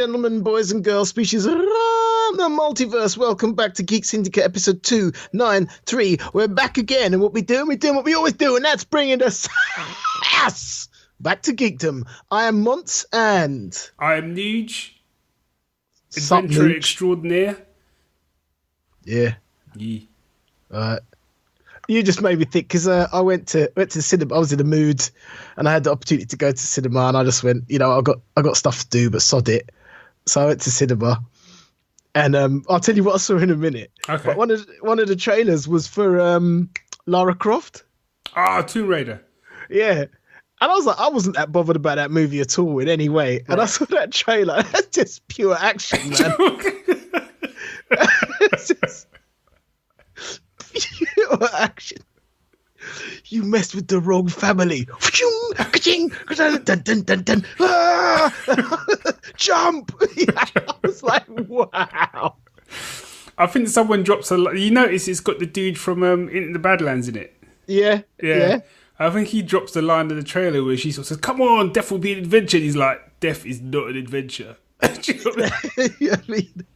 gentlemen, boys and girls, species around the multiverse, welcome back to Geek Syndicate episode 293. We're back again, and what we're doing what we always do, and that's bringing us back to geekdom. I am Mont, and I am Nuge, adventurer extraordinaire. Yeah. You just made me think, because I went to the cinema. I was in the mood, and I had the opportunity to go to cinema, and I just went, I got stuff to do, but sod it. So I went to cinema, and I'll tell you what I saw in a minute. Okay. But one of the trailers was for Lara Croft. Tomb Raider. Yeah. And I was like, I wasn't that bothered about that movie at all in any way. Right. And I saw that trailer. That's just pure action, man. It's just pure action. You messed with the wrong family. Jump! I was like, wow. I think someone drops you notice it's got the dude from Into the Badlands in it. Yeah. I think he drops the line in the trailer where she sort of says, "Come on, death will be an adventure." And he's like, "Death is not an adventure." Do you know what I mean?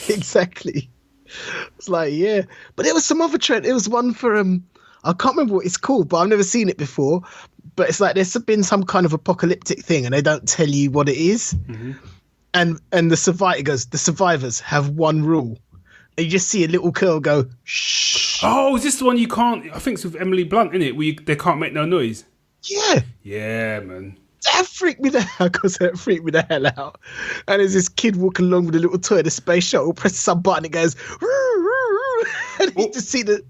Exactly. It's like, yeah. But there was some other trailer. It was one for I can't remember what it's called, but I've never seen it before. But it's like there's been some kind of apocalyptic thing, and they don't tell you what it is. Mm-hmm. And the survivors have one rule. And you just see a little girl go, shh. Oh, is this the one you can't? I think it's with Emily Blunt, isn't it? Where they can't make no noise. Yeah. Yeah, man. That freaked me the hell out. And there's this kid walking along with a little toy, the space shuttle, presses some button, it goes, and you just see the.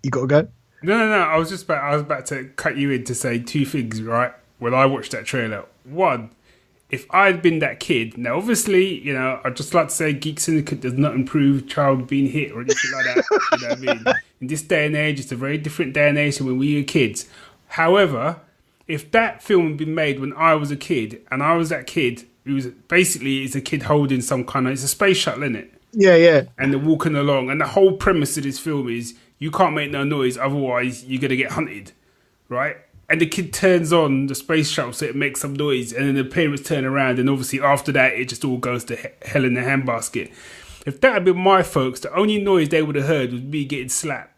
You gotta go. No. I was about to cut you in to say two things, right? When I watched that trailer, one, if I had been that kid, now obviously, I'd just like to say Geek Syndicate does not improve child being hit or anything like that. You know what I mean? In this day and age, it's a very different day and age than when we were kids. However, if that film had been made when I was a kid, and I was that kid, who was basically it's a kid holding some kind of, it's a space shuttle, isn't it? Yeah. And they're walking along, and the whole premise of this film is you can't make no noise, otherwise you're gonna get hunted, right? And the kid turns on the space shuttle so it makes some noise, and then the parents turn around, and obviously after that it just all goes to hell in the handbasket. If that had been my folks, the only noise they would have heard was me getting slapped.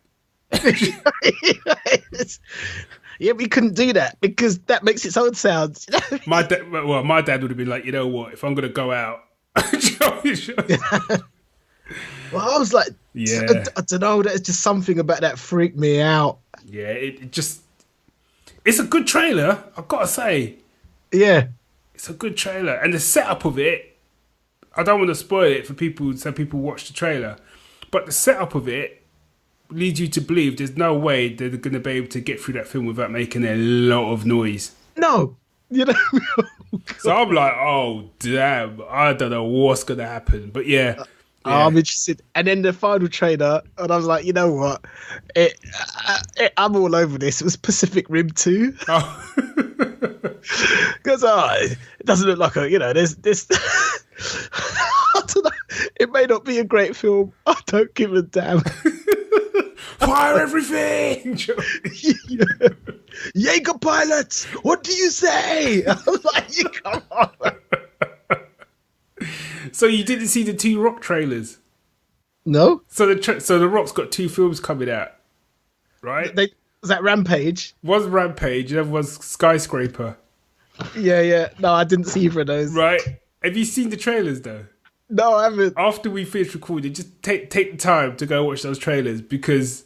Yeah, we couldn't do that because that makes its own sounds. My dad would have been like, you know what? If I'm gonna go out, Well, I was like, yeah, I don't know. There's just something about that freaked me out. Yeah, it's a good trailer, I've got to say. Yeah. It's a good trailer. And the setup of it, I don't want to spoil it for people so people watch the trailer, but the setup of it leads you to believe there's no way they're going to be able to get through that film without making a lot of noise. No. So I'm like, oh, damn, I don't know what's going to happen. But yeah. I'm interested. And then the final trailer, and I was like, you know what? I'm all over this. It was Pacific Rim 2. Oh. Because it doesn't look like there's this. I don't know. It may not be a great film. I don't give a damn. Fire everything! Yeah. Jaeger pilots, what do you say? I'm like, you come on. So you didn't see the two Rock trailers? No. So the Rock's got two films coming out, right? Was that Rampage? Was Rampage, and then was Skyscraper. Yeah. No, I didn't see either of those. Right. Have you seen the trailers though? No, I haven't. After we finish recording, just take the time to go watch those trailers because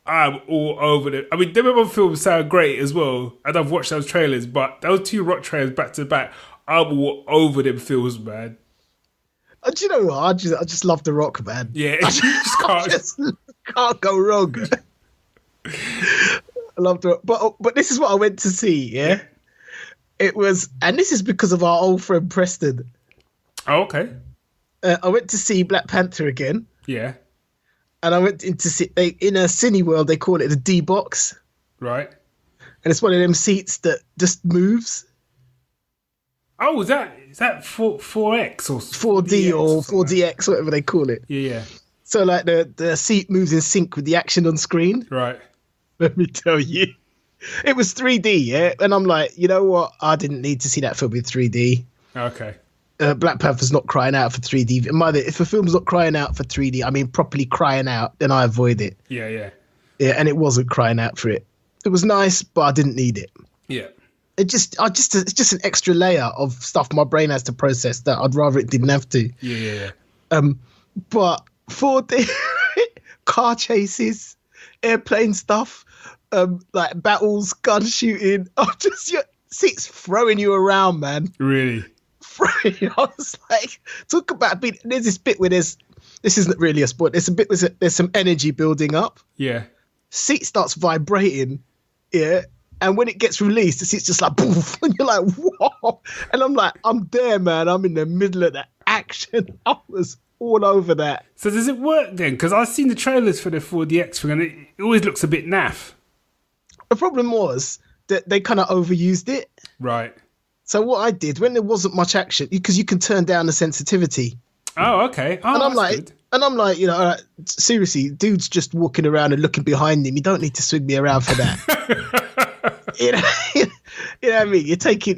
I'm all over them. I mean, them other films sound great as well, and I've watched those trailers, but those two Rock trailers back to back, I'm all over them films, man. Do you know what? I just love The Rock, man. Yeah, you just can't. Can't go wrong. I love The Rock. But this is what I went to see, yeah? It was, and this is because of our old friend Preston. Oh, okay. I went to see Black Panther again. Yeah. And I went in a Cineworld, they call it the D box. Right. And it's one of them seats that just moves. Oh, is that 4X or 4D or 4DX, whatever they call it? Yeah. So like the seat moves in sync with the action on screen. Right. Let me tell you. It was 3D, yeah? And I'm like, you know what? I didn't need to see that film in 3D. Okay. Black Panther's not crying out for 3D. If a film's not crying out for 3D, I mean properly crying out, then I avoid it. Yeah. Yeah, and it wasn't crying out for it. It was nice, but I didn't need it. Yeah. It's just an extra layer of stuff my brain has to process that I'd rather it didn't have to. Yeah. But for the car chases, airplane stuff, like battles, gun shooting, seats throwing you around, man. Really? I was like, talk about being. There's this bit where this isn't really a sport. There's a bit where there's some energy building up. Yeah. Seat starts vibrating. Yeah. And when it gets released, the seat's just like, poof, and you're like, whoa. And I'm like, I'm there, man. I'm in the middle of the action. I was all over that. So does it work then? Because I've seen the trailers for the 4DX thing and it always looks a bit naff. The problem was that they kind of overused it. Right. So what I did, when there wasn't much action, because you can turn down the sensitivity. Oh, okay. Oh, and I'm like, good. Seriously, dude's just walking around and looking behind him. You don't need to swing me around for that. You know what I mean? You're taking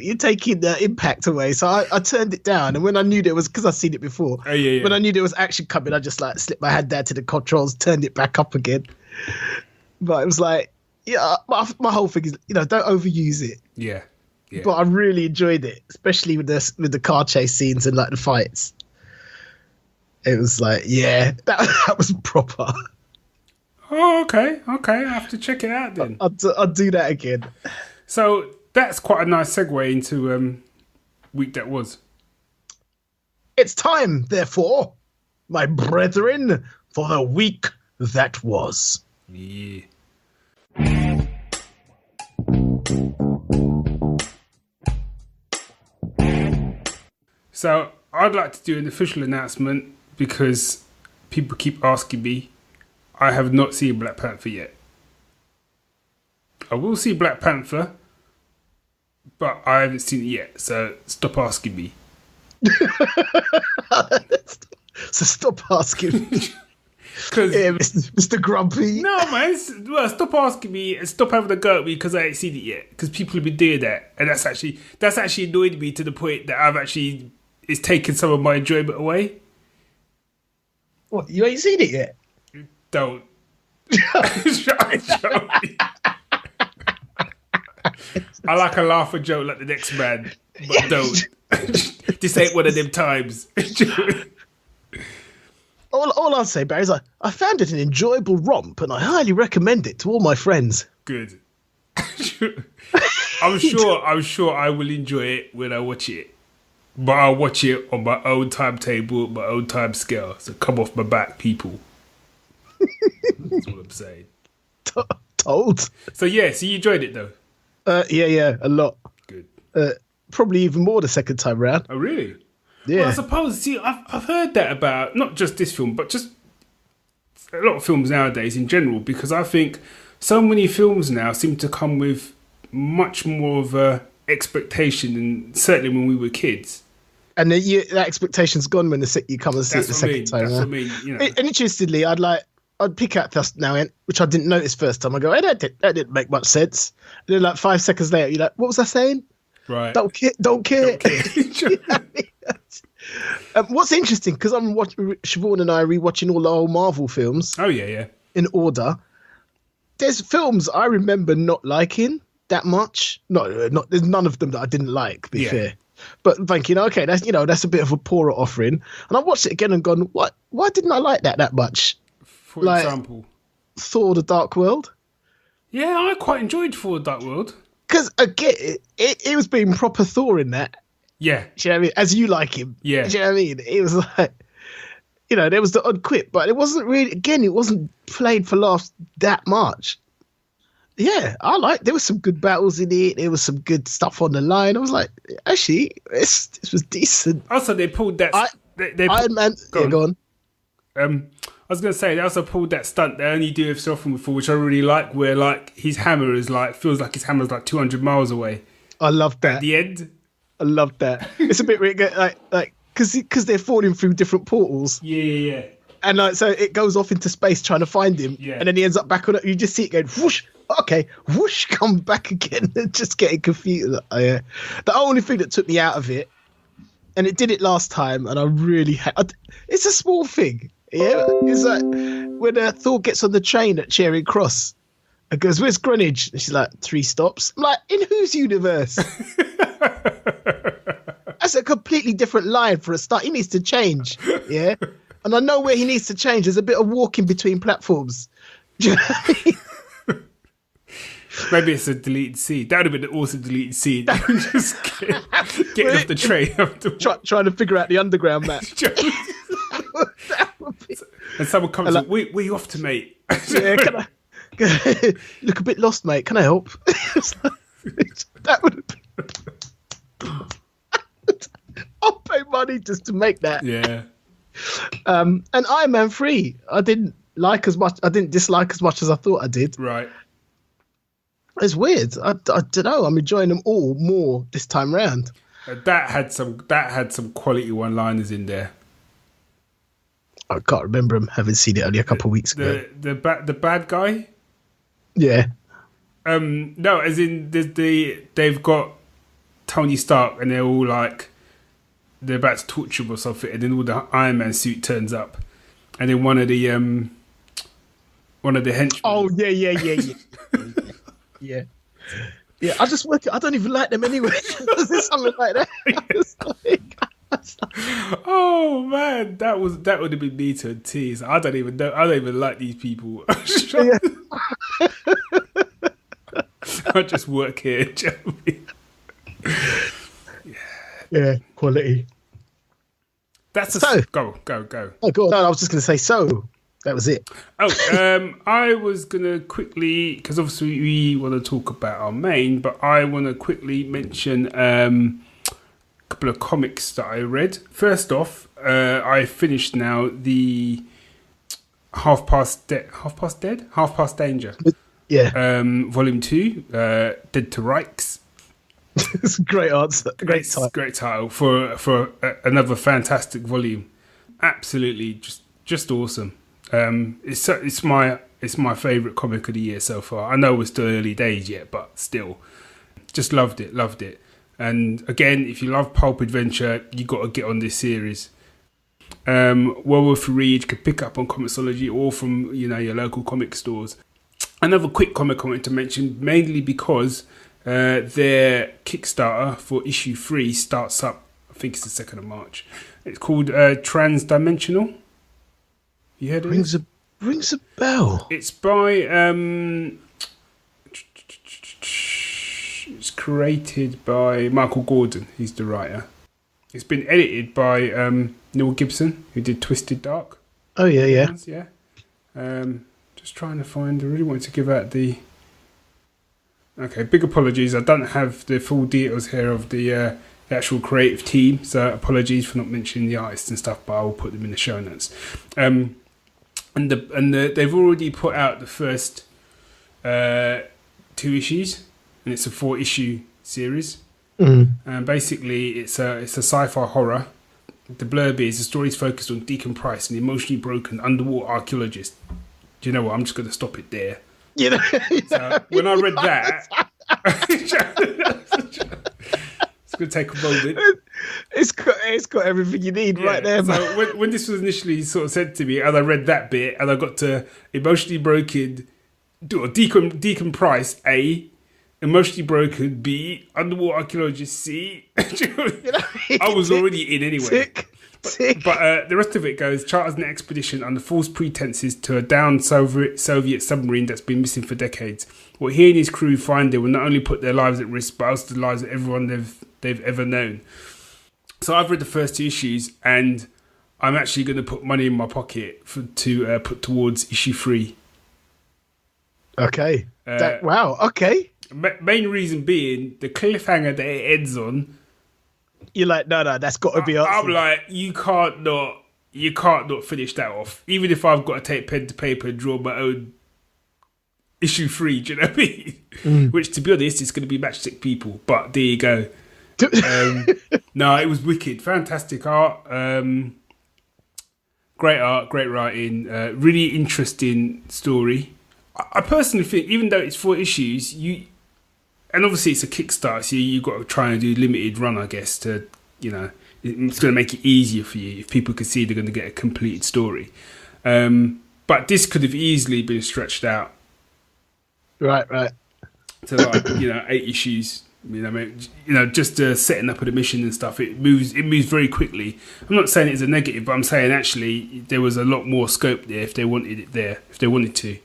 the impact away. So I turned it down, and when I knew there was, because I've seen it before, when I knew there was action coming, I just like slipped my hand down to the controls, turned it back up again. But it was like, my whole thing is, don't overuse it. Yeah. But I really enjoyed it, especially with the car chase scenes and like the fights. It was like, that was proper. Oh, okay. I have to check it out then. I'll do that again. So that's quite a nice segue into week that was. It's time, therefore, my brethren, for the week that was. Yeah. So I'd like to do an official announcement because people keep asking me. I have not seen Black Panther yet. I will see Black Panther, but I haven't seen it yet, so stop asking me. So stop asking me. Mr. Grumpy. No, man. Stop asking me and stop having a go at me because I ain't seen it yet. Because people have been doing that, and that's actually annoyed me to the point that it's taken some of my enjoyment away. What? You ain't seen it yet? Don't. I like a laugh and joke like the next man, but don't. This ain't one of them times. All I'll say, Barry, is I found it an enjoyable romp, and I highly recommend it to all my friends. Good. I'm sure I will enjoy it when I watch it, but I'll watch it on my own timetable, my own time scale. So come off my back, people. That's what I'm saying. Told. So you enjoyed it though. Yeah, a lot. Good. Probably even more the second time round. Oh really? Yeah. Well, I suppose. See, I've heard that about not just this film, but just a lot of films nowadays in general. Because I think so many films now seem to come with much more of a expectation than certainly when we were kids. And that expectation's gone when you come and see it the second time. That's what I mean. And interestingly, I'd pick out this now, which I didn't notice first time. I go, hey, that didn't make much sense. And then like 5 seconds later, you're like, what was I saying? Right. Don't care. What's interesting, because I'm watching, Siobhan and I are rewatching all the old Marvel films. Oh yeah. In order. There's films I remember not liking that much. There's none of them that I didn't like. To be fair. But thinking, okay, that's a bit of a poorer offering. And I watched it again and gone, what? Why didn't I like that much? For example, Thor: The Dark World. Yeah, I quite enjoyed Thor: The Dark World. Because again, it was being proper Thor in that. Yeah. Do you know what I mean? As you like him. Yeah. Do you know what I mean? It was like, there was the odd quip, but it wasn't really, again, it wasn't played for laughs that much. Yeah, there was some good battles in it. There was some good stuff on the line. I was like, actually, this was decent. Also, they pulled that. Iron Man. Go on. I was going to say, they also pulled that stunt they only do so often before, which I really like, where like his hammer is feels like his hammer's like 200 miles away. I love that. At the end. I love that. It's a bit weird, like because they're falling through different portals. Yeah. And so it goes off into space trying to find him. Yeah. And then he ends up back on it. You just see it going whoosh. Okay, whoosh, come back again. Just getting confused. The only thing that took me out of it and it did it last time, and I really it's a small thing. Yeah, it's like when Thor gets on the train at Charing Cross and goes, "Where's Greenwich?" And she's like, 3 stops. I'm like, in whose universe? That's a completely different line for a start. He needs to change. Yeah, and I know where he needs to change. There's a bit of walking between platforms. Do you know what I mean? Maybe it's a deleted scene. That would have been an awesome deleted scene. Just getting off the train. Trying to figure out the underground map. And someone comes like, where you off to, mate? Yeah, you look a bit lost, mate. Can I help? That would have been... I'll pay money just to make that. Yeah. And Iron Man 3, I didn't dislike as much as I thought I did. Right. It's weird. I don't know. I'm enjoying them all more this time round. That had some quality one-liners in there. I can't remember him having seen it only a couple of weeks ago. The bad guy. Yeah. No, as in they've got Tony Stark and they're all like they're about to torture him or something, and then all the Iron Man suit turns up, and then one of the henchmen. Oh yeah. Yeah. Yeah, I just work it. I don't even like them anyway. There's something like that. Oh man, that would have been me to a tease. I don't even know. I don't even like these people. I just work here. Do you know what I mean? Yeah, quality. That's go. Oh god, no, I was just going to say so. That was it. I was going to quickly, because obviously we want to talk about our main, but I want to quickly mention a couple of comics that I read. First off, I finished now the Half Past Danger. Yeah. Volume 2, Dead to Rights. It's a great answer. Great title for another fantastic volume. Absolutely, just awesome. It's my favourite comic of the year so far. I know we're still early days yet, but still, just loved it. And again, if you love pulp adventure, you got to get on this series. Well worth a read. You can pick up on Comixology or from your local comic stores. Another quick comic I wanted to mention, mainly because their Kickstarter for issue 3 starts up. I think it's the 2nd of March. It's called Transdimensional. You heard of it? Rings a bell. It's by it's created by Michael Gordon. He's the writer. It's been edited by Neil Gibson, who did Twisted Dark. Oh yeah. Just trying to find. I really wanted to give out the. Okay, big apologies. I don't have the full details here of the actual creative team, so apologies for not mentioning the artists and stuff. But I will put them in the show notes. And they've already put out the first 2 issues, and it's a 4-issue series. And basically, it's a sci-fi horror. The blurb is the story's focused on Deacon Price, an emotionally broken underwater archaeologist. Do you know what? I'm just going to stop it there. So when I read that, it's going to take a moment. It's got everything you need right there. So when this was initially sort of said to me, and I read that bit, and I got to emotionally broken, Deacon Price A, emotionally broken B, underwater archaeologist C. I was already in anyway. Tick. But the rest of it goes, charters an expedition under false pretenses to a downed Soviet submarine that's been missing for decades. What he and his crew find there will not only put their lives at risk, but also the lives of everyone they've ever known. So I've read the first 2 issues, and I'm actually going to put money in my pocket to put towards issue 3. Okay. Wow. Okay. Main reason being the cliffhanger that it ends on. You're like, no, that's got to be answered. I'm like, you can't not finish that off. Even if I've got to take pen to paper and draw my own issue 3, do you know what I mean? Which, to be honest, is going to be Matchstick People. But there you go. No, it was wicked. Fantastic art. Great art, great writing. Really interesting story. I personally think, even though it's 4 issues, and obviously it's a Kickstarter, so you've got to try and do limited run, I guess, to it's going to make it easier for you if people can see they're going to get a completed story. But this could have easily been stretched out. Right. To like 8 issues. Just setting up of the mission and stuff. It moves very quickly. I'm not saying it's a negative, but I'm saying actually there was a lot more scope there if they wanted it there, if they wanted to.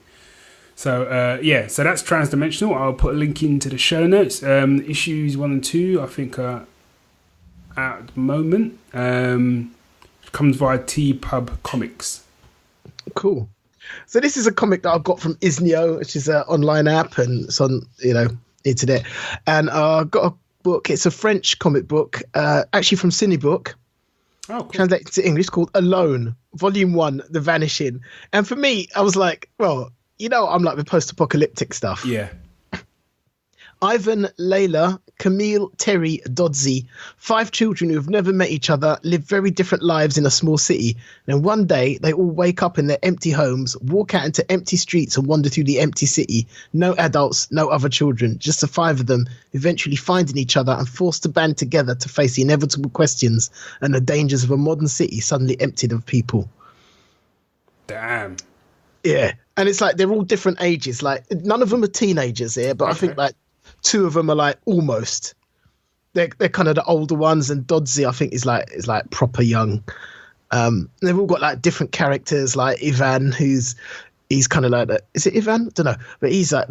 So so that's Transdimensional. I'll put a link into the show notes. Issues 1 and 2, I think, are out at the moment. It comes via TPub Comics. Cool. So this is a comic that I got from Isnio, which is an online app, and it's on internet. And I got a book. It's a French comic book, actually from Cinebook. Oh, cool. Translated to English, called Alone, Volume 1, The Vanishing. And for me, I was like, well, I'm like the post-apocalyptic stuff. Yeah. Ivan, Layla, Camille, Terry, Dodsey, 5 children who have never met each other, live very different lives in a small city. And one day, they all wake up in their empty homes, walk out into empty streets and wander through the empty city. No adults, no other children, just the 5 of them, eventually finding each other and forced to band together to face the inevitable questions and the dangers of a modern city suddenly emptied of people. Damn. Yeah. And it's like they're all different ages. Like, none of them are teenagers here, but okay. I think like 2 of them are like almost. They're kind of the older ones, and Dodsey I think is like proper young. They've all got like different characters. Like Ivan, he's kind of like that. Is it Ivan? I don't know, but he's like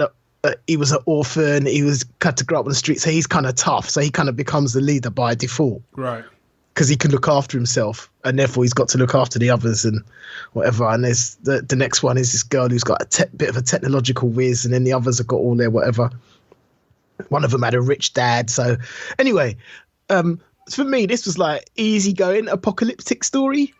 he was an orphan. He was had to grow up on the street, so he's kind of tough. So he kind of becomes the leader by default, right? Because he can look after himself, and therefore he's got to look after the others and whatever. And there's the next one is this girl who's got a bit of a technological whiz, and then the others have got all their whatever. One of them had a rich dad. So anyway, for me, this was like easygoing apocalyptic story.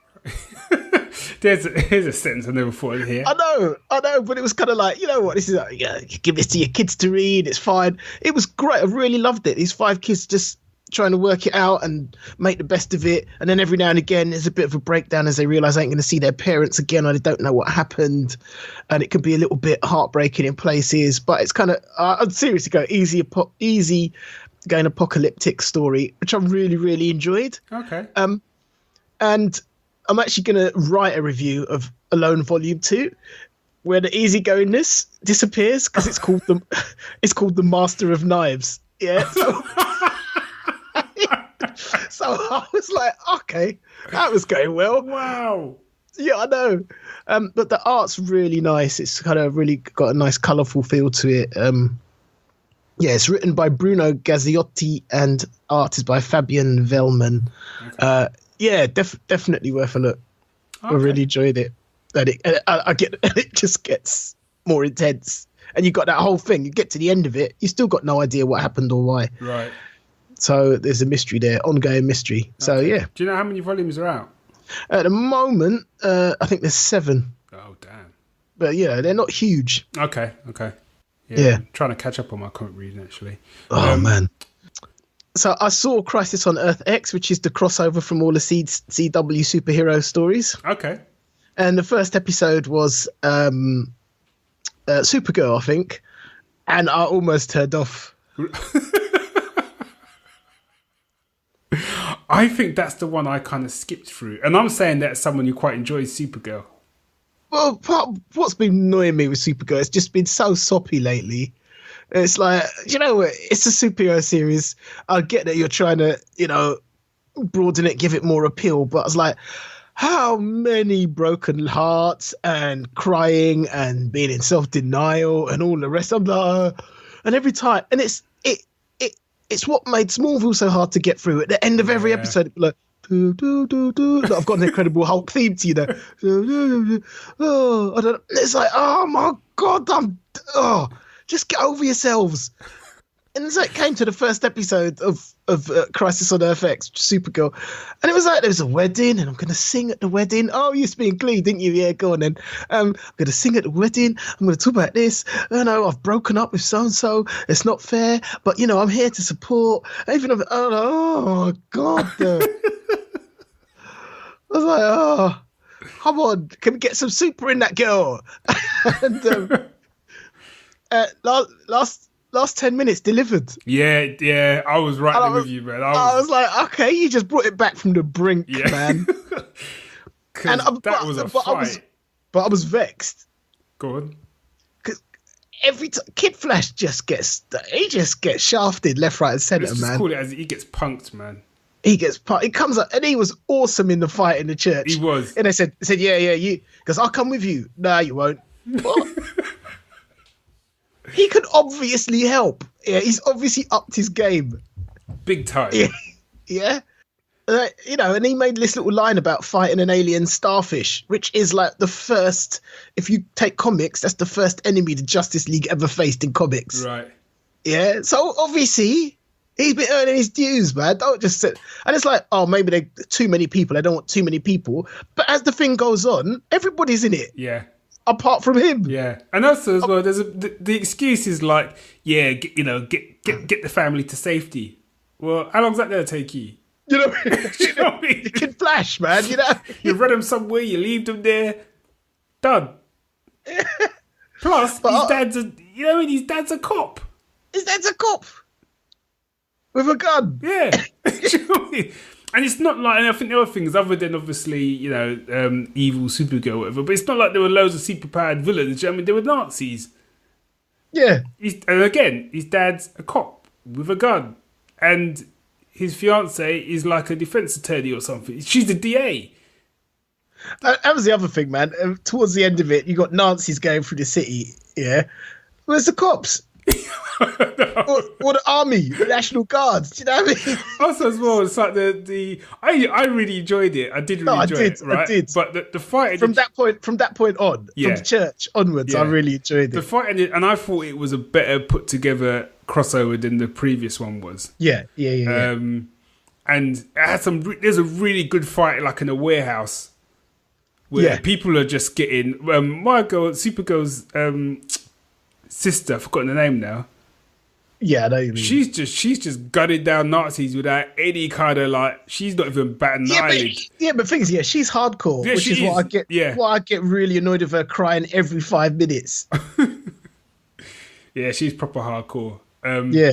Here's a sentence I never thought of here. I know, but it was kind of like, what, this is like, give this to your kids to read. It's fine. It was great. I really loved it. These 5 kids just trying to work it out and make the best of it. And then every now and again, there's a bit of a breakdown as they realise they ain't going to see their parents again, or they don't know what happened. And it can be a little bit heartbreaking in places, but it's kind of, I'd seriously go easy going apocalyptic story, which I really, really enjoyed. Okay. And I'm actually going to write a review of Alone Volume 2, where the easygoingness disappears because it's called the Master of Knives. Yeah. So I was like, okay, that was going well. Wow. Yeah, I know. But the art's really nice. It's kind of really got a nice colourful feel to it. It's written by Bruno Gazziotti and art is by Fabian Vellman. Okay. Definitely worth a look. Okay. I really enjoyed it. And it just gets more intense. And you got that whole thing. You get to the end of it, you still got no idea what happened or why. Right. So there's a mystery there, ongoing mystery. Okay. So, yeah. Do you know how many volumes are out? At the moment, I think there's 7. Oh, damn. But, they're not huge. Okay. Yeah. I'm trying to catch up on my comic reading, actually. Oh, man. So I saw Crisis on Earth X, which is the crossover from all the CW superhero stories. Okay. And the first episode was Supergirl, I think. And I almost turned off. I think that's the one I kind of skipped through. And I'm saying that as someone who quite enjoys Supergirl. Well, what's been annoying me with Supergirl, it's just been so soppy lately. It's like, it's a superhero series. I get that you're trying to, broaden it, give it more appeal. But I was like, how many broken hearts and crying and being in self-denial and all the rest? I'm like, and every time, and it's what made Smallville so hard to get through. At the end of every episode, it'd be like, do, do, do, do. Like, I've got an Incredible Hulk theme to do, do, do. Oh, I don't know. It's like, oh my God, just get over yourselves. And so it came to the first episode of Crisis on Earth X, Supergirl. And it was like, there was a wedding and I'm going to sing at the wedding. Oh, you used to be in Glee, didn't you? Yeah, go on then. I'm going to sing at the wedding. I'm going to talk about this. I've broken up with so-and-so. It's not fair. But, I'm here to support. Even if, oh, God. I was like, oh, come on. Can we get some super in that girl? And last 10 minutes delivered. Yeah, I was right there with you, man. I was like, okay, you just brought it back from the brink, man. And that was a fight. But I was vexed. Go on. Because every time Kid Flash just gets shafted left, right, and centre, man. Let's just call it as he gets punked, man. He comes up, and he was awesome in the fight in the church. He was. And they said, yeah, you, because I'll come with you. No, you won't. What? He could obviously help. Yeah, he's obviously upped his game. Big time. Yeah. And he made this little line about fighting an alien starfish, which is like the first, if you take comics, that's the first enemy the Justice League ever faced in comics. Right. Yeah. So obviously, he's been earning his dues, man. Don't just sit. And it's like, oh, maybe they're too many people. I don't want too many people. But as the thing goes on, everybody's in it. Yeah. Apart from him. Yeah. And also as well, there's the excuse is like, yeah, get the family to safety. Well, how long's that going to take you? You know what I mean? You can Flash, man. You know, you run them somewhere, you leave them there, done. Plus, his dad's a cop. His dad's a cop with a gun. Yeah. And it's not like, and I think the other things, other than obviously, evil Supergirl or whatever, but it's not like there were loads of superpowered villains. I mean, there were Nazis. Yeah. And again, his dad's a cop with a gun. And his fiance is like a defense attorney or something. She's the DA. That was the other thing, man. Towards the end of it, you got Nazis going through the city. Yeah. Where's the cops? or the army, the National Guard. Do you know what I mean? Also, as well, it's like I really enjoyed it. I did really enjoy it, right? I did. But the fight from that point on, from the church onwards, I really enjoyed it. The fight ended, and I thought it was a better put together crossover than the previous one was. Yeah. And it had there's a really good fight, like in a warehouse, where people are just getting Supergirl's sister. I've forgotten the name now. Yeah, I know you mean. She's just gutted down Nazis without any kind of like. She's not even batting an eyelid. But things. Yeah, she's hardcore, which is what I get. Yeah. Why I get really annoyed with her crying every 5 minutes. Yeah, she's proper hardcore. Yeah.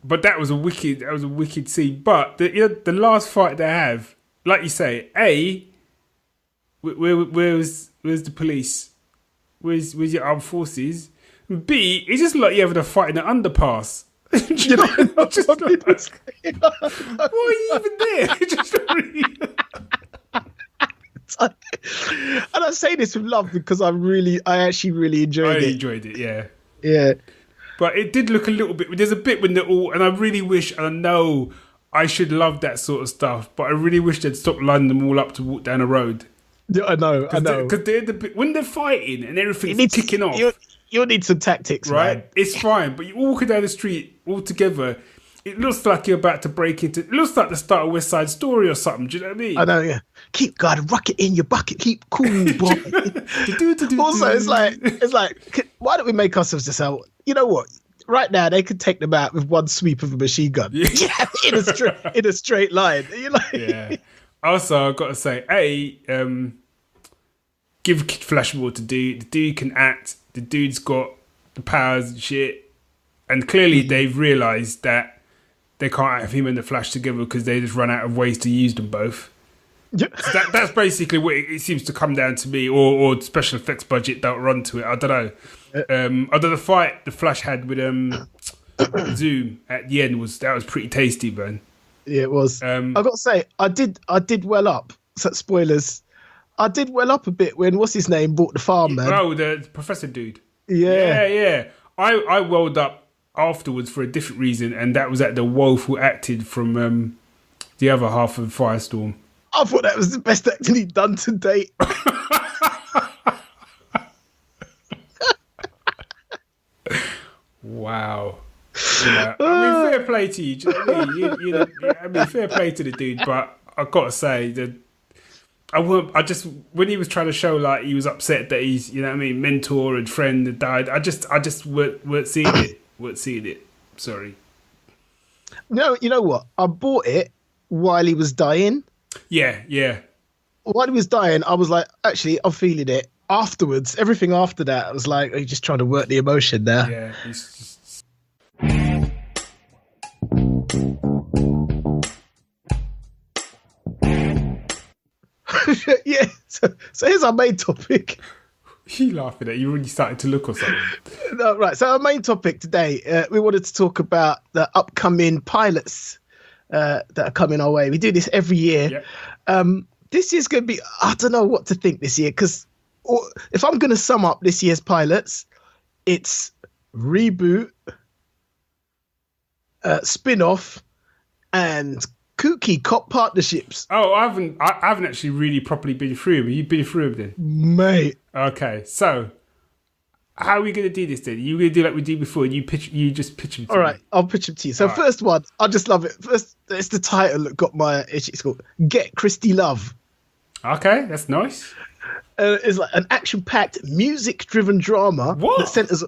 But that was a wicked scene. But the last fight they have, like you say, where's the police? Where's your armed forces? B, it's just like you having a fight in an underpass. Why are you even there? And I say this with love because I actually really enjoyed it. I enjoyed it, yeah. Yeah. But it did look a little bit. There's a bit when they're all, and I really wish, and I know I should love that sort of stuff, but I really wish they'd stop lining them all up to walk down a road. Yeah, I know. Because when they're fighting and everything's kicking off. You'll need some tactics, right? Man. It's fine, but you walk down the street all together. It looks like you're about to break into. It looks like the start of West Side Story or something. Do you know what I mean? I know, yeah. Keep God, rocket in your bucket. Keep cool, boy. Also, it's like, why don't we make ourselves just out? You know what? Right now, they could take them out with one sweep of a machine gun. Yeah, in a straight line. You know? Yeah. Also, I've got to say, give Kid Flash more to do. The dude can act. The dude's got the powers and shit. And clearly they've realised that they can't have him and the Flash together because they just run out of ways to use them both. So that's basically what it seems to come down to me. Or special effects budget don't run to it. I don't know. Although the fight the Flash had with Zoom at the end was pretty tasty, man. Yeah, it was. I've got to say, I did well up. So, spoilers. I did well up a bit when what's his name bought the farm, man. Oh, the professor dude. Yeah. I welled up afterwards for a different reason, and that was at the woeful acting from the other half of Firestorm. I thought that was the best acting he'd done to date. Wow. I mean, fair play to you. Do you know what I mean? Fair play to the dude, but I've got to say that when he was trying to show like he was upset that he's, you know what I mean, mentor and friend had died, I just weren't seeing it. Sorry. No, you know what? I bought it while he was dying. Yeah. While he was dying, I was like, actually, I'm feeling it. Afterwards, everything after that, I was like, are you just trying to work the emotion there? Yeah. Yeah. So here's our main topic. You laughing at? You already started to look or something. No, right. So our main topic today, we wanted to talk about the upcoming pilots that are coming our way. We do this every year. Yep. This year's going to be, I don't know what to think this year, because if I'm going to sum up this year's pilots, it's reboot, spin-off, and kooky cop partnerships. Oh, I haven't actually really properly been through them. You've been through them then? Mate. Okay, so how are we going to do this then? You going to do like we did before? You just pitch them to All right, me. I'll pitch them to you. So first one, I just love it. First, it's the title that got my itch. It's called Get Christy Love. Okay, that's nice. It's like an action-packed, music-driven drama that centers.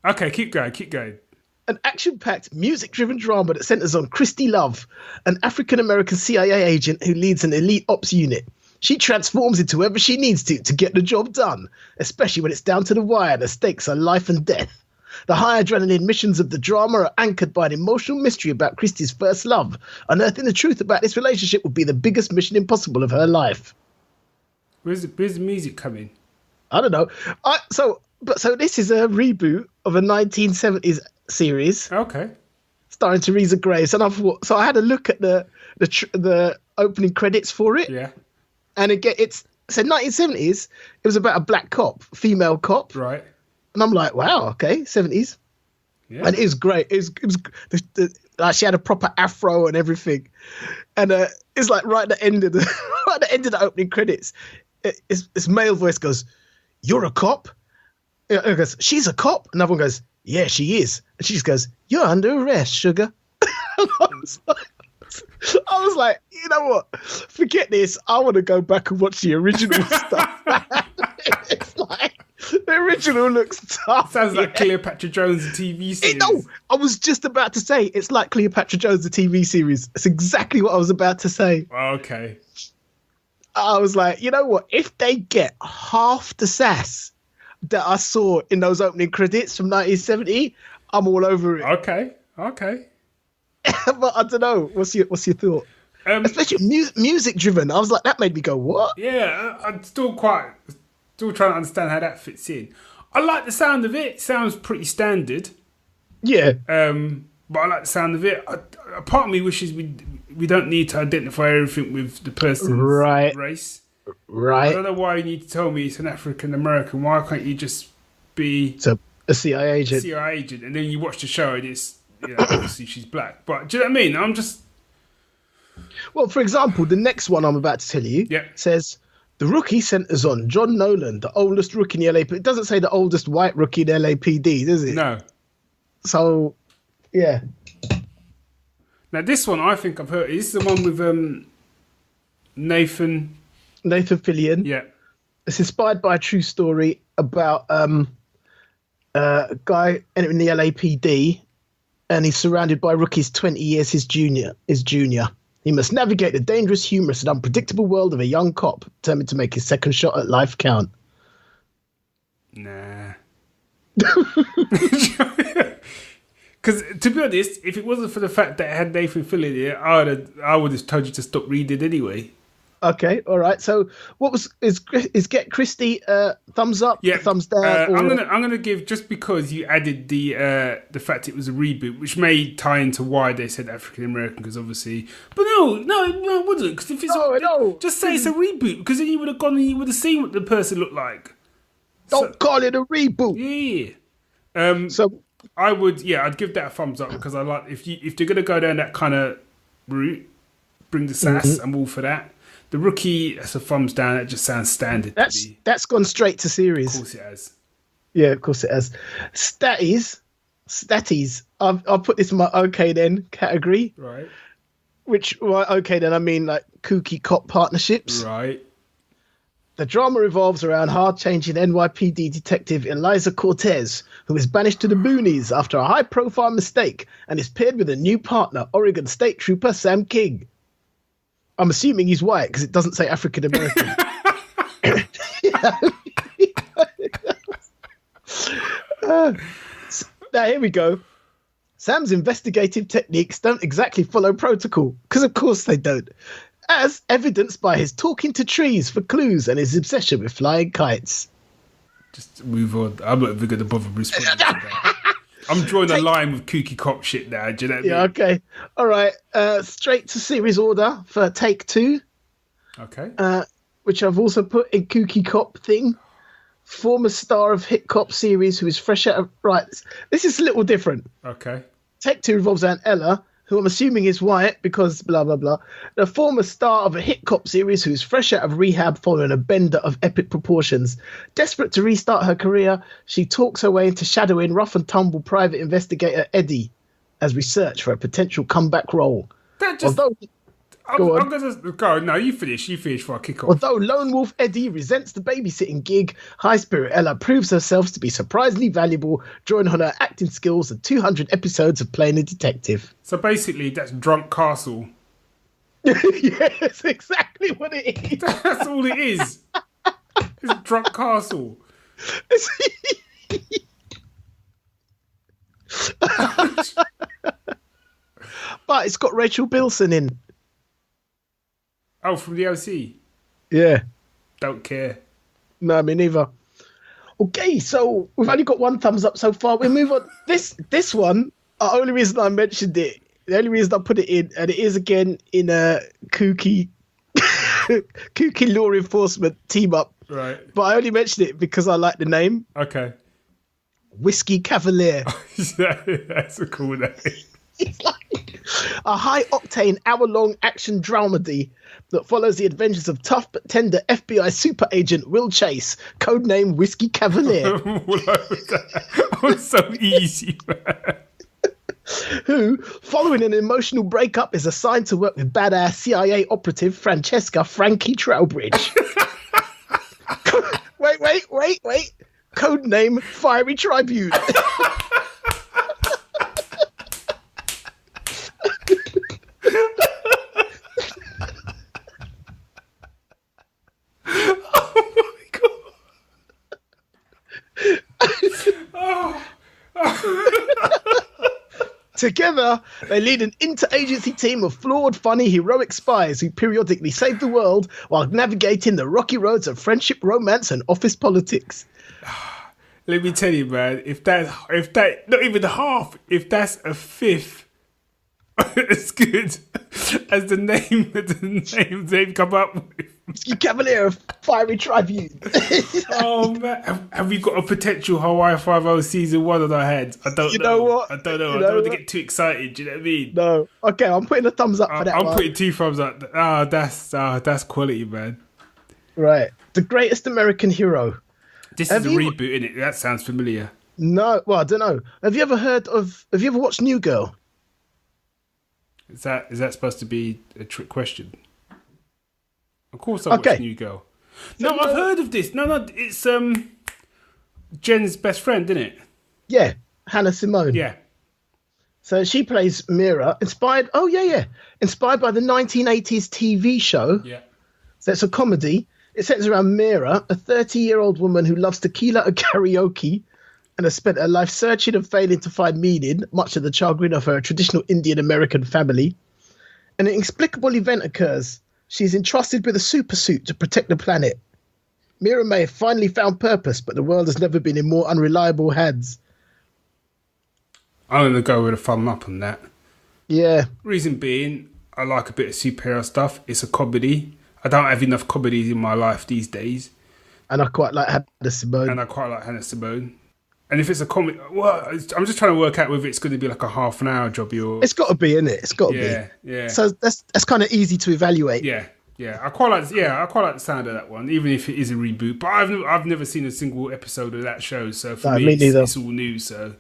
Okay, keep going. An action-packed, music-driven drama that centers on Christy Love, an African-American CIA agent who leads an elite ops unit. She transforms into whoever she needs to get the job done, especially when it's down to the wire and the stakes are life and death. The high adrenaline missions of the drama are anchored by an emotional mystery about Christy's first love. Unearthing the truth about this relationship would be the biggest mission impossible of her life. Where's the music coming? I don't know. So this is a reboot of a 1970s series. Okay. Starring Theresa Graves, and I had a look at the opening credits for it. Yeah. And again, it's 1970s. It was about a black cop, female cop. Right. And I'm like, wow, okay, 70s. Yeah. And it was great. It was she had a proper afro and everything. And it's like right at the end of the opening credits, this male voice goes, "You're a cop?" It goes, "She's a cop." Another one goes, "Yeah, she is." And she just goes, "You're under arrest, sugar." I was like, you know what? Forget this. I want to go back and watch the original stuff. It's like the original looks tough. Sounds like Cleopatra Jones, the TV series. No, I was just about to say it's like Cleopatra Jones, the TV series. It's exactly what I was about to say. Okay. I was like, you know what? If they get half the sass that I saw in those opening credits from 1970, I'm all over it. Okay. But I don't know. What's your thought? Especially music driven. I was like, that made me go, what? Yeah, I'm still trying to understand how that fits in. I like the sound of it. It sounds pretty standard. Yeah. But I like the sound of it. A part of me wishes we don't need to identify everything with the person's race. Right. I don't know why you need to tell me it's an African American. Why can't you just be a CIA agent? And then you watch the show and it's obviously she's black. But do you know what I mean? I'm just. Well, for example, the next one I'm about to tell you says the rookie centers on John Nolan, the oldest rookie in the LAPD. It doesn't say the oldest white rookie in the LAPD, does it? No. So, yeah. Now this one I think I've heard. Is the one with Nathan Fillion. Yeah. It's inspired by a true story about a guy entering the LAPD, and he's surrounded by rookies 20 years his junior. He must navigate the dangerous, humorous, and unpredictable world of a young cop determined to make his second shot at life count. Nah. Because to be honest, if it wasn't for the fact that it had Nathan Fillion here, I would have told you to stop reading anyway. Okay, all right. So, is Get Christy thumbs up, thumbs down? I'm gonna give, just because you added the fact it was a reboot, which may tie into why they said African American, because obviously, but no, it wouldn't. Because if it's just say it's a reboot, because then you would have gone and you would have seen what the person looked like. Don't call it a reboot. Yeah. So I would, I'd give that a thumbs up, because I like if they're gonna go down that kind of route, bring the sass. I'm all for that. The rookie, that's a thumbs down. That just sounds standard. That's gone straight to series. Of course it has. Yeah, of course it has. Statties. I'll put this in my okay then category. Right. Okay then, I mean like kooky cop partnerships. Right. The drama revolves around hard-changing NYPD detective Eliza Cortez, who is banished to the boonies after a high-profile mistake and is paired with a new partner, Oregon State Trooper Sam King. I'm assuming he's white because it doesn't say African American. Now, here we go. Sam's investigative techniques don't exactly follow protocol, because of course they don't. as evidenced by his talking to trees for clues and his obsession with flying kites. Just move on. I'm not even going to bother responding to that. I'm drawing a line with kooky cop shit now. Do you know what I mean? Yeah, okay. All right. Straight to series order for take 2. Okay. Which I've also put in kooky cop thing. Former star of hit cop series who is fresh out of... Right. This is a little different. Okay. Take 2 revolves around Ella, who I'm assuming is white because blah, blah, blah. The former star of a hit cop series who is fresh out of rehab following a bender of epic proportions. Desperate to restart her career, she talks her way into shadowing rough and tumble private investigator Eddie as we search for a potential comeback role. That just... Although... I'm going to go. No, you finish. You finish for a kick off. Although Lone Wolf Eddie resents the babysitting gig, High Spirit Ella proves herself to be surprisingly valuable, drawing on her acting skills and 200 episodes of playing a detective. So basically, that's Drunk Castle. Yes, exactly what it is. That's all it is. It's Drunk Castle. But it's got Rachel Bilson in. Oh, from the OC? Yeah. Don't care. No, me neither. Okay, so we've only got 1 thumbs up so far. We move on. This one, the only reason I mentioned it, the only reason I put it in, and it is again in a kooky law enforcement team up. Right. But I only mentioned it because I like the name. Okay. Whiskey Cavalier. That's a cool name. It's like a high-octane, hour-long action dramedy that follows the adventures of tough but tender FBI super agent Will Chase, codename Whiskey Cavalier. That was so easy, man. Who, following an emotional breakup, is assigned to work with badass CIA operative Francesca Frankie Trowbridge. Wait. Codename Fiery Tribune. Together, they lead an interagency team of flawed, funny, heroic spies who periodically save the world while navigating the rocky roads of friendship, romance, and office politics. Let me tell you, man, if that, not even half, if that's a fifth, as good as the name they've come up with. You Cavalier of Fiery Tribune. Oh man, have we got a potential Hawaii 5-0 season 1 on our heads? I don't know. What? I don't know. I don't want to get too excited. Do you know what I mean? No. Okay, I'm putting a thumbs up for that. I'm putting 2 thumbs up. That's quality, man. Right, the greatest American hero. This is a reboot, isn't it? That sounds familiar. No, well, I don't know. Have you ever watched New Girl? Is that supposed to be a trick question? Of course I watched New Girl. No, I've heard of this. No, it's Jen's best friend, isn't it? Yeah, Hannah Simone. Yeah. So she plays Mira, inspired by the 1980s TV show. Yeah. So it's a comedy. It centers around Mira, a 30-year-old woman who loves tequila and karaoke and has spent her life searching and failing to find meaning, much to the chagrin of her traditional Indian-American family. An inexplicable event occurs. She's entrusted with a super suit to protect the planet. Mira may have finally found purpose, but the world has never been in more unreliable hands. I'm going to go with a thumb up on that. Yeah. Reason being, I like a bit of superhero stuff. It's a comedy. I don't have enough comedies in my life these days. And I quite like Hannah Simone. And if it's a comedy, well, I'm just trying to work out whether it's going to be like a half an hour job or... It's got to be, innit? It's got to be. Yeah. So that's kind of easy to evaluate. Yeah. I quite like the sound of that one, even if it is a reboot. But I've never seen a single episode of that show, so for me it's all new. So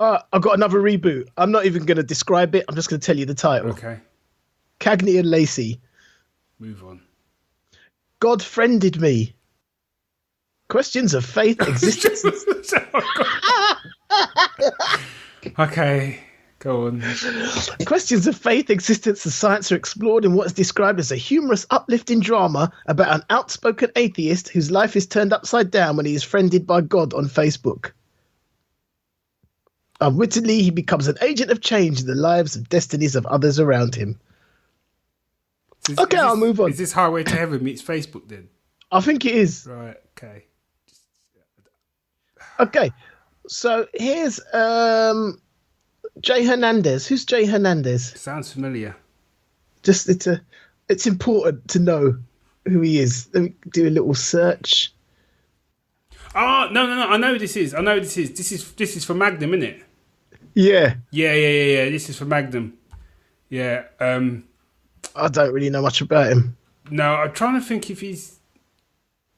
I've got another reboot. I'm not even going to describe it. I'm just going to tell you the title. Okay. Cagney and Lacey. Move on. God friended me. Questions of faith, existence. Okay, go on. Questions of faith, existence, and science are explored in what is described as a humorous, uplifting drama about an outspoken atheist whose life is turned upside down when he is friended by God on Facebook. Unwittingly, he becomes an agent of change in the lives and destinies of others around him. Okay, I'll move on. Is this Highway to Heaven meets Facebook then? I think it is. Right. Okay. Okay, so here's Jay Hernandez. Who's Jay Hernandez? Sounds familiar. Just it's important to know who he is. Let me do a little search. Oh no! I know who this is. This is for Magnum, isn't it? Yeah. Yeah. This is for Magnum. Yeah. I don't really know much about him. No, I'm trying to think if he's.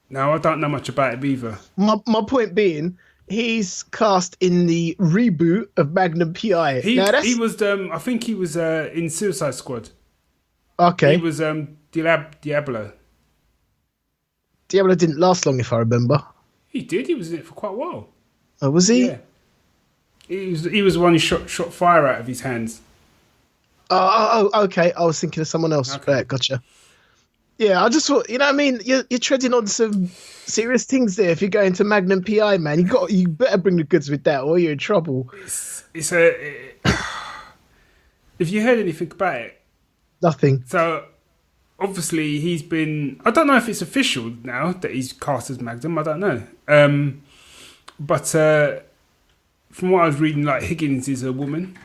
No, I don't know much about him either. My point being, he's cast in the reboot of Magnum PI. He was. I think he was in Suicide Squad. Okay. He was Diablo. Diablo didn't last long, if I remember. He did. He was in it for quite a while. Oh, was he? Yeah. He was the one who shot fire out of his hands. Oh, okay. I was thinking of someone else. Okay. Right, gotcha. Yeah, I just thought, you know what I mean? You're treading on some serious things there if you're going to Magnum PI, man. You better bring the goods with that or you're in trouble. If you heard anything about it? Nothing. So, obviously, he's been... I don't know if it's official now that he's cast as Magnum. I don't know. But from what I was reading, like, Higgins is a woman.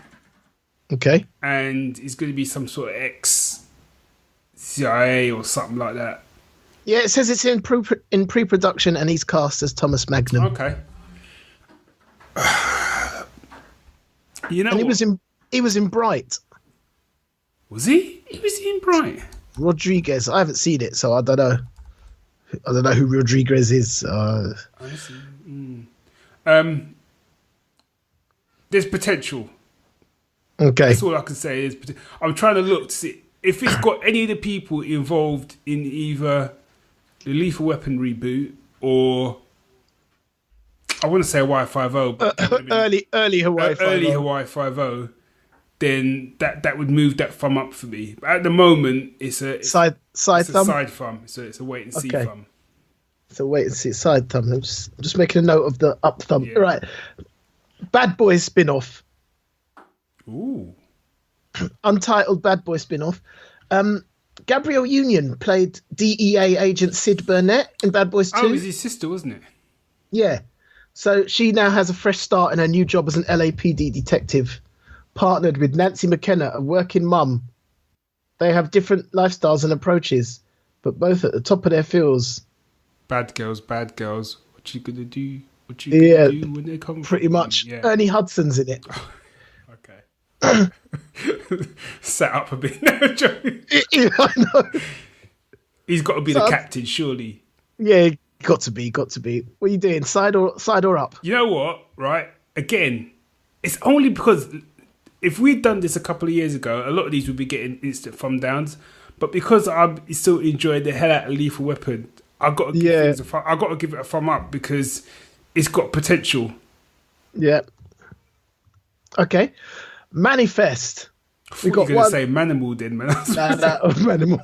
Okay. And he's going to be some sort of ex-CIA or something like that. Yeah, it says it's in pre-production and he's cast as Thomas Magnum. Okay. You know, and he was in Bright. Was he? He was in Bright. Rodriguez. I haven't seen it, so I don't know. I don't know who Rodriguez is. I see. There's potential. Okay. That's all I can say. I'm trying to look to see if it's got any of the people involved in either the Lethal Weapon reboot or I want to say Hawaii 5-0, but early Hawaii 5-0. Early Hawaii 5-0. Then that would move that thumb up for me. But at the moment, it's a side thumb. Side thumb. So it's a wait and see thumb. So wait and see side thumb. I'm just making a note of the up thumb. Yeah. Right. Bad Boys spin-off. Ooh. Untitled Bad Boy spin-off. Gabrielle Union played DEA agent Sid Burnett in Bad Boys 2. Oh, it was his sister, wasn't it? Yeah. So she now has a fresh start in her new job as an LAPD detective, partnered with Nancy McKenna, a working mum. They have different lifestyles and approaches, but both at the top of their fields. Bad girls. What you gonna do? What you gonna do when they come? Pretty much. Yeah. Ernie Hudson's in it. Okay. Set up a bit. Yeah, I know. He's got to be the captain, surely. Yeah, got to be. What are you doing? Side or up? You know what? Right. Again, it's only because if we'd done this a couple of years ago, a lot of these would be getting instant thumb downs. But because I still enjoyed the hell out of Lethal Weapon, I've got to give it a thumb up because it's got potential. Yeah. Okay. Manifest. We got going to say Manimal then, man. Manimal.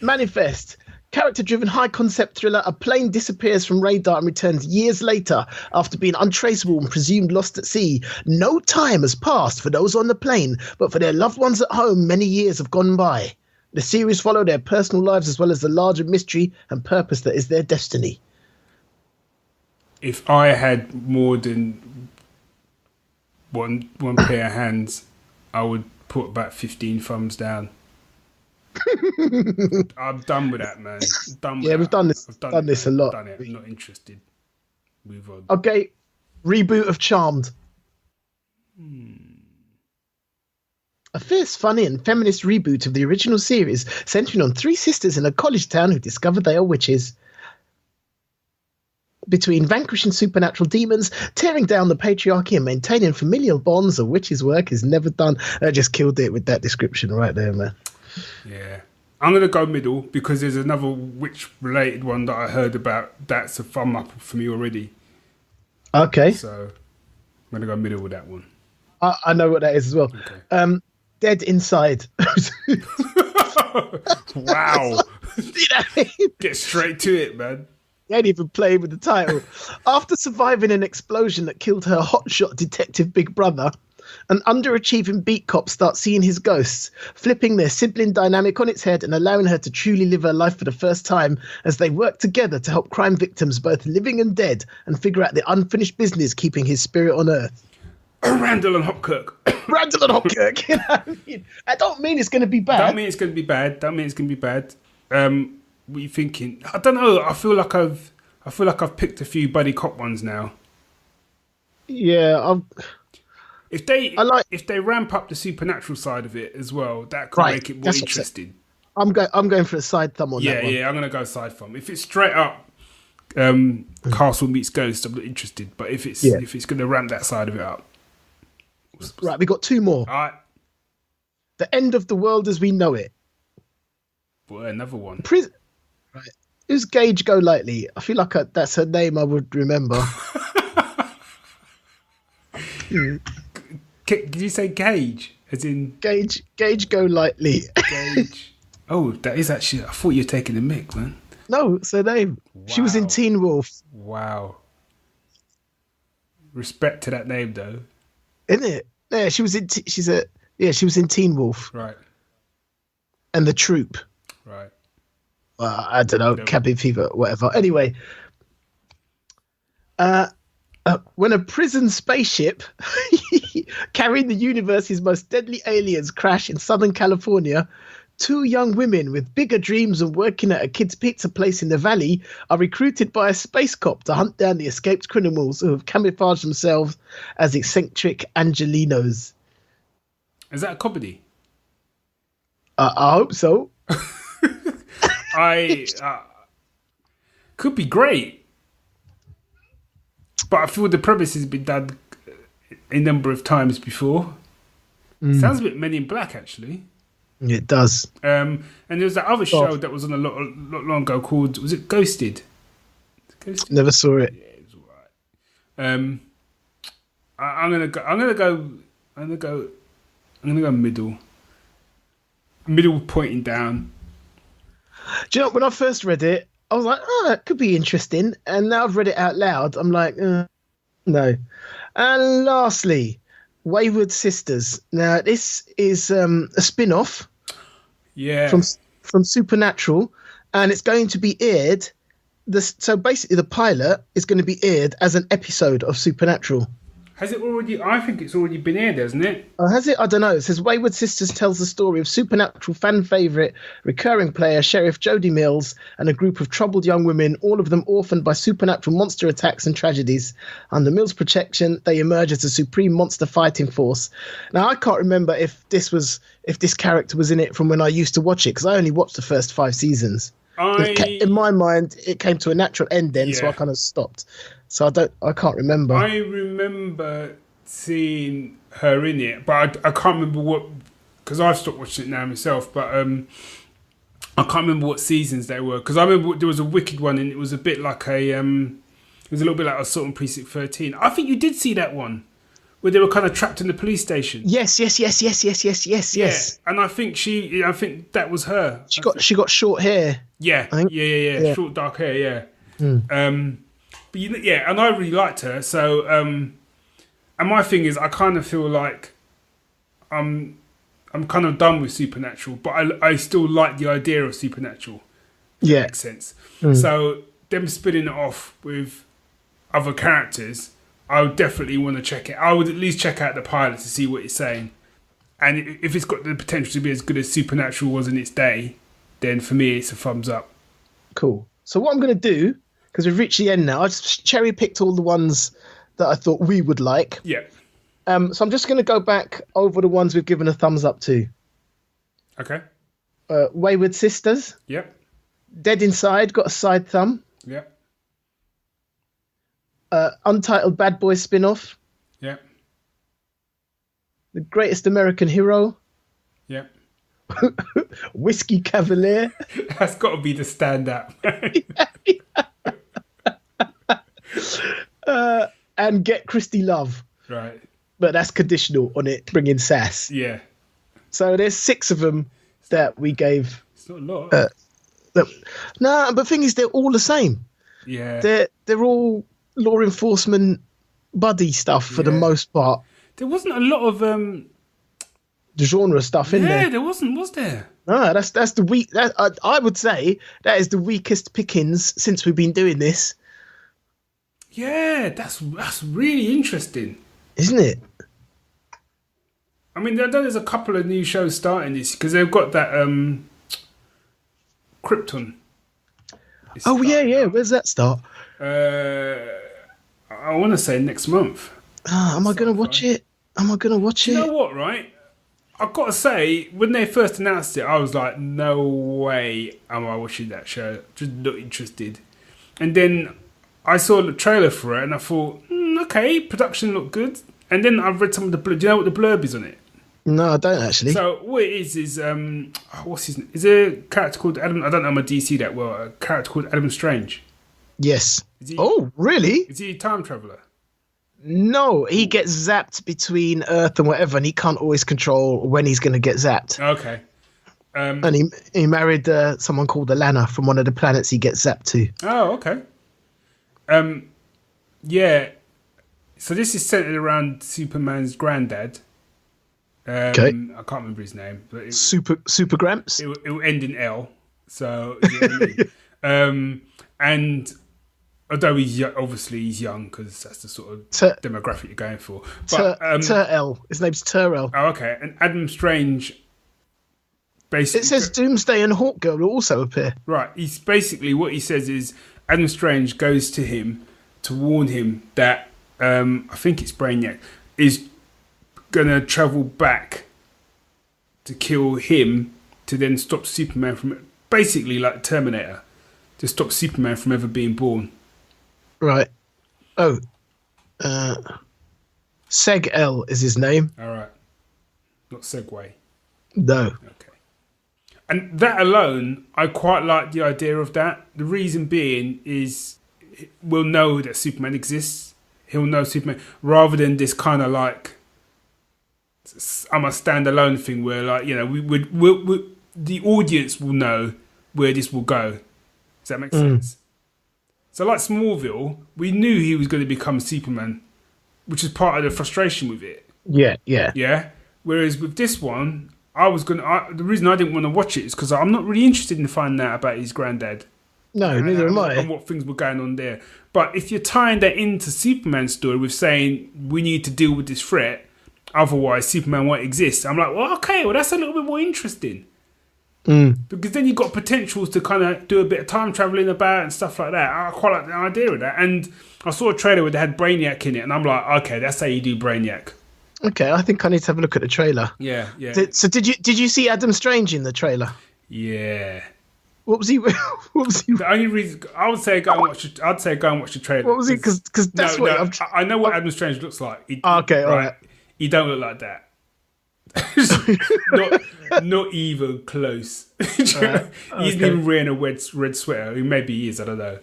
Manifest. Character-driven high-concept thriller. A plane disappears from radar and returns years later after being untraceable and presumed lost at sea. No time has passed for those on the plane, but for their loved ones at home, many years have gone by. The series follow their personal lives as well as the larger mystery and purpose that is their destiny. If I had more than one pair of hands, I would put about 15 thumbs down. I'm done with that, man. We've done this. I've done this a lot. I'm not interested. Move on. Okay, reboot of Charmed. A fierce, funny, and feminist reboot of the original series, centering on three sisters in a college town who discover they are witches. Between vanquishing supernatural demons, tearing down the patriarchy, and maintaining familial bonds, a witch's work is never done. I just killed it with that description right there, man. Yeah. I'm going to go middle because there's another witch-related one that I heard about. That's a thumb up for me already. Okay. So I'm going to go middle with that one. I know what that is as well. Okay. Dead Inside. Wow. You know? Get straight to it, man. He ain't even played with the title. After surviving an explosion that killed her hotshot detective big brother, An underachieving beat cop starts seeing his ghosts, flipping their sibling dynamic on its head and allowing her to truly live her life for the first time as they work together to help crime victims, both living and dead, and figure out the unfinished business keeping his spirit on Earth. Randall and Hopkirk. Randall and Hopkirk. You know what I mean? I don't mean it's going to be bad. Don't mean it's going to be bad. What are you thinking? I don't know. I feel like I've picked a few buddy cop ones now. Yeah, if they ramp up the supernatural side of it as well, that could make it more interesting. I'm going for a side thumb on that one. Yeah, I'm going to go side thumb. If it's straight up Castle meets Ghost, I'm not interested. But if it's going to ramp that side of it up, right, we got two more. All right, The End of the World as We Know It. Well, another one. Right, who's Gage Golightly? I feel like that's her name. I would remember. Did you say Gage? As in Gage Golightly. Gage. Oh, that is actually. I thought you were taking the mick, man. No, it's her name. Wow. She was in Teen Wolf. Wow. Respect to that name, though. Isn't it? Yeah, she was in. She was in Teen Wolf. Right. And The Troop. Right. I don't know, cabin fever, whatever. Anyway, when a prison spaceship carrying the universe's most deadly aliens crash in Southern California, two young women with bigger dreams and working at a kid's pizza place in the valley are recruited by a space cop to hunt down the escaped criminals who have camouflaged themselves as eccentric Angelinos. Is that a comedy? I hope so. Could be great, but I feel the premise has been done a number of times before. Sounds a bit Men in Black, actually. It does. And there was that other show that was on a lot long ago called, was it Ghosted? Never saw it. Yeah, it was alright. I'm gonna go middle pointing down. Do you know, when I first read it, I was like, it could be interesting. And now I've read it out loud, I'm like, no. And lastly, Wayward Sisters. Now, this is a spin-off from Supernatural, and it's going to be aired. So basically, the pilot is going to be aired as an episode of Supernatural. Has it already? I think it's already been aired, hasn't it? Has it? I don't know. It says Wayward Sisters tells the story of Supernatural fan favourite recurring player Sheriff Jody Mills and a group of troubled young women, all of them orphaned by supernatural monster attacks and tragedies. Under Mills' protection, they emerge as a supreme monster fighting force. Now, I can't remember if this character was in it from when I used to watch it, because I only watched the first 5 seasons. In my mind, it came to a natural end then, so I kind of stopped. So I can't remember. I remember seeing her in it, but I can't remember what, because I've stopped watching it now myself, but I can't remember what seasons they were, because I remember there was a Wicked one, and it was a bit like it was a little bit like Assault on Precinct 13. I think you did see that one, where they were kind of trapped in the police station. Yes. Yeah, and I think that was her. She got short hair. Yeah, yeah. Short dark hair. Yeah. But and I really liked her. So, and my thing is, I kind of feel like I'm kind of done with Supernatural, but I still like the idea of Supernatural. If that makes sense. So them spinning it off with other characters, I would definitely want to check it. I would at least check out the pilot to see what it's saying, and if it's got the potential to be as good as Supernatural was in its day, then for me it's a thumbs up. Cool. So what I'm going to do, because we've reached the end now, I just cherry picked all the ones that I thought we would like. Yeah. So I'm just going to go back over the ones we've given a thumbs up to. Okay. Wayward Sisters. Yep. Dead Inside got a side thumb. Yep. Untitled Bad Boy spin-off. Yep. The Greatest American Hero. Yep. Whiskey Cavalier. That's got to be the stand-up. And Get Christy Love. Right. But that's conditional on it bringing sass. Yeah. So there's 6 of them that we gave. It's not a lot. No, but the thing is, they're all the same. Yeah. They're all law enforcement buddy stuff for the most part. There wasn't a lot of the genre stuff in there. Yeah, there wasn't, was there? No, that's the weak. That I would say that is the weakest pickings since we've been doing this, Yeah, that's really interesting. isn't it? I mean, I know there's a couple of new shows starting this because they've got that Krypton. It's Oh yeah, starting yeah. up. Where's that start? I want to say next month. Am I gonna watch it? Am I gonna watch You it? know what, right? I've got to say, when they first announced it, I was like, no way am I watching that show. Just not interested. And then I saw the trailer for it and I thought, okay, production looked good. And then I've read some of the blurb. Do you know what the blurb is on it? No, I don't actually. So what it is what's his name? Is there a character called Adam? I don't know my DC that well. A character called Adam Strange. Yes. Is he, Oh, really? Is he a time traveler? No, he gets zapped between Earth and whatever, and he can't always control when he's going to get zapped. Okay. And he married someone called Alana from one of the planets he gets zapped to. Oh, okay. Yeah. So this is centered around Superman's granddad. Okay. I can't remember his name, but Super Gramps. it will end in L. So, you know what I mean? And although obviously he's young because that's the sort of demographic you're going for. But Ter-El. His name's Ter-El. oh, okay. And Adam Strange basically It says Doomsday and Hawkgirl will also appear. right. He's basically what he says is Adam Strange goes to him to warn him that I think it's Brainiac is gonna travel back to kill him to then stop Superman from basically like Terminator to stop Superman from ever being born. Right. Oh. Seg-El is his name. All right, not Segway. No. Okay. And that alone, I quite like the idea of that. The reason being is we'll know that Superman exists. He'll know Superman rather than this kind of like I'm a standalone thing where like you know we the audience will know where this will go. Does that make sense? So like Smallville, we knew he was going to become Superman, which is part of the frustration with it. Yeah, yeah. Yeah. Whereas with this one, the reason I didn't want to watch it is because I'm not really interested in finding out about his granddad. No, neither am I. And what things were going on there. But if you're tying that into Superman's story with saying we need to deal with this threat, otherwise Superman won't exist, I'm like, well, okay, well that's a little bit more interesting. Because then you've got potentials to kind of do a bit of time traveling about and stuff like that. I quite like the idea of that. And I saw a trailer where they had Brainiac in it, and I'm like, okay, that's how you do Brainiac. Okay, I think I need to have a look at the trailer. Yeah, yeah. So did you see Adam Strange in the trailer? Yeah. What was he? What was he? The only reason I would say go and watch the trailer. What was he? Because that's what I know what Adam Strange looks like. Okay, all right. He don't look like that. not even close. He's not even wearing a red sweater. Maybe he is, I don't know.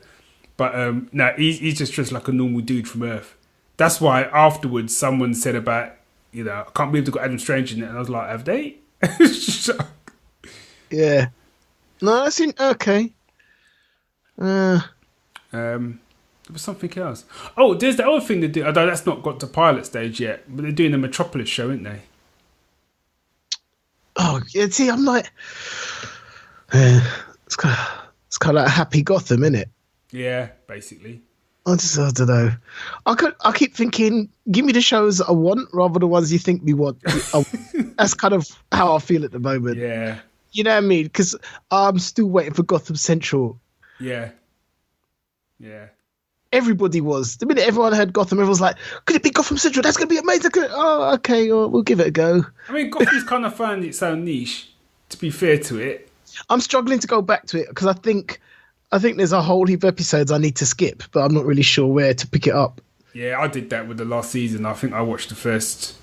But no, he's just dressed like a normal dude from Earth. That's why afterwards someone said about, you know, I can't believe they got Adam Strange in it, and I was like, have they? Yeah. No, that's okay. There was something else. Oh, there's the other thing they do. Although that's not got to pilot stage yet, but they're doing the Metropolis show, aren't they? Oh, yeah. See, I'm like, it's kind of like Happy Gotham, isn't it? Yeah, basically. I don't know. I keep thinking, give me the shows I want rather than the ones you think me want. That's kind of how I feel at the moment. Yeah. You know what I mean? Because I'm still waiting for Gotham Central. Yeah. Yeah. Everybody was. The minute everyone heard Gotham, everyone was like, could it be Gotham Central? That's going to be amazing. Oh, okay, well, we'll give it a go. I mean, Gotham's kind of found its own niche, to be fair to it. I'm struggling to go back to it because I think there's a whole heap of episodes I need to skip, but I'm not really sure where to pick it up. Yeah, I did that with the last season. I think I watched the first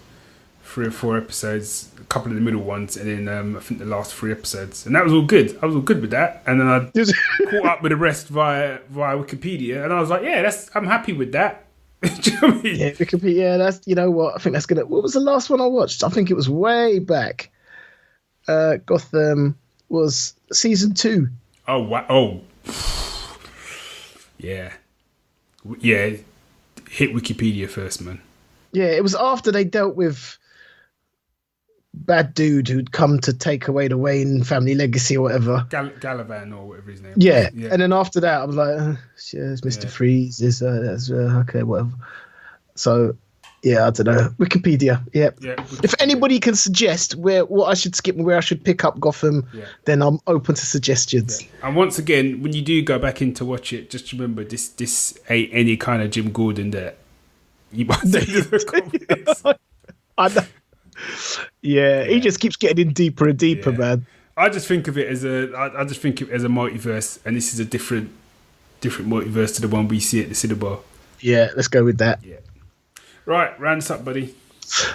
3 or 4 episodes, a couple of the middle ones, and then I think the last 3 episodes. And that was all good. I was all good with that. And then I caught up with the rest via Wikipedia, and I was like, yeah, I'm happy with that. Do you know what I mean? Yeah, Wikipedia, that's, you know what, I think that's gonna, what was the last one I watched? I think it was way back. Gotham was season 2. Oh, wow. Oh. Yeah. Yeah. Hit Wikipedia first, man. Yeah, it was after they dealt with bad dude who'd come to take away the Wayne family legacy or whatever. Galavan or whatever his name Yeah. was. Yeah. And then after that, I was like, it's Mr. Freeze. That's okay, whatever. So, yeah, I don't know. Wikipedia. Yeah. Wikipedia. If anybody can suggest what I should skip and where I should pick up Gotham, then I'm open to suggestions. Yeah. And once again, when you do go back in to watch it, just remember this ain't any kind of Jim Gordon that you might say to the comics. I know. Yeah, he just keeps getting in deeper and deeper, man. I just think of it as I just think of it as a multiverse, and this is a different multiverse to the one we see at the cinema. Yeah, let's go with that. Yeah. Right, round us up, buddy.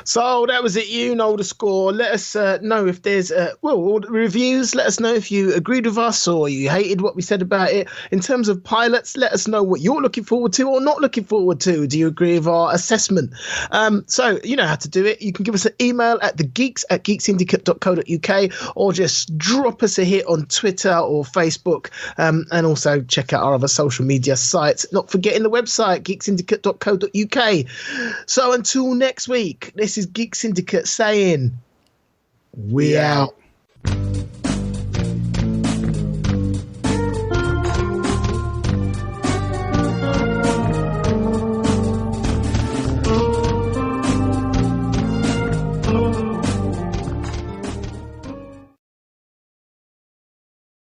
So that was it. You know the score. Let us know if there's all the reviews. Let us know if you agreed with us or you hated what we said about it. In terms of pilots, let us know what you're looking forward to or not looking forward to. Do you agree with our assessment? So you know how to do it. You can give us an email at thegeeks@geeksyndicate.co.uk or just drop us a hit on Twitter or Facebook, and also check out our other social media sites. Not forgetting the website geeksyndicate.co.uk. So until next week, this is Geek Syndicate saying, we out.